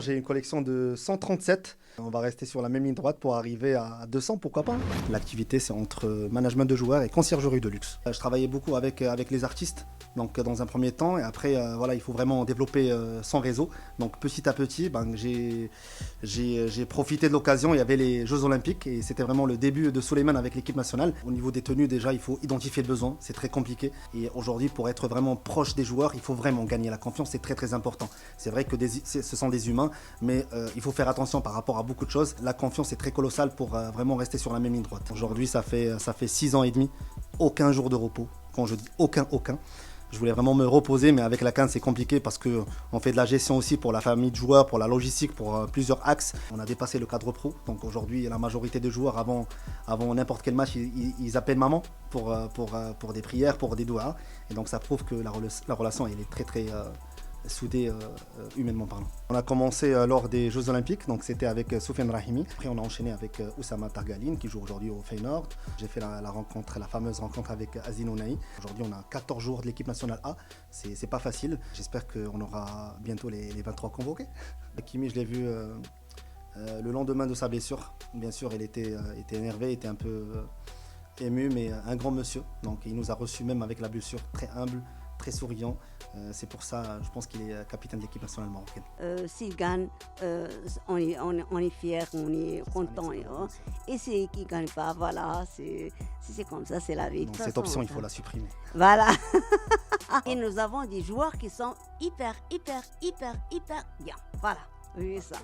J'ai une collection de 137. On va rester sur la même ligne droite pour arriver à 200, pourquoi pas. L'activité, c'est entre management de joueurs et conciergerie de luxe. Je travaillais beaucoup avec les artistes, donc dans un premier temps, et après, voilà, il faut vraiment développer son réseau. Donc petit à petit, j'ai profité de l'occasion. Il y avait les Jeux Olympiques et c'était vraiment le début de Souleymane avec l'équipe nationale. Au niveau des tenues, déjà, il faut identifier le besoin. C'est très compliqué. Et aujourd'hui, pour être vraiment proche des joueurs, il faut vraiment gagner la confiance. C'est très très important. C'est vrai que ce sont des humains, mais il faut faire attention par rapport à beaucoup de choses. La confiance est très colossale pour vraiment rester sur la même ligne droite. Aujourd'hui, ça fait 6 ans et demi, aucun jour de repos. Quand je dis aucun. Je voulais vraiment me reposer, mais avec la CAN, c'est compliqué parce qu'on fait de la gestion aussi pour la famille de joueurs, pour la logistique, pour plusieurs axes. On a dépassé le cadre pro. Donc aujourd'hui, la majorité des joueurs, avant n'importe quel match, ils appellent maman pour des prières, pour des doigts. Et donc ça prouve que la relation, elle est très très soudée humainement parlant. On a commencé lors des Jeux Olympiques, donc c'était avec Soufiane Rahimi. Après on a enchaîné avec Oussama Targaline qui joue aujourd'hui au Feyenoord. J'ai fait la fameuse rencontre avec Azine Ounahi. Aujourd'hui on a 14 joueurs de l'équipe nationale A, c'est pas facile. J'espère qu'on aura bientôt les 23 convoqués. Hakimi, je l'ai vu le lendemain de sa blessure. Bien sûr, il était énervé, était un peu ému, mais un grand monsieur. Donc il nous a reçus même avec la blessure, très humble, très souriant. C'est pour ça, je pense qu'il est capitaine de l'équipe nationale marocaine. S'il gagne, on est fiers, on est content. Et c'est qui ne gagne pas, voilà, c'est comme ça, c'est la vie. Donc cette option, il faut la supprimer. Voilà. Et nous avons des joueurs qui sont hyper bien. Voilà, oui, ça.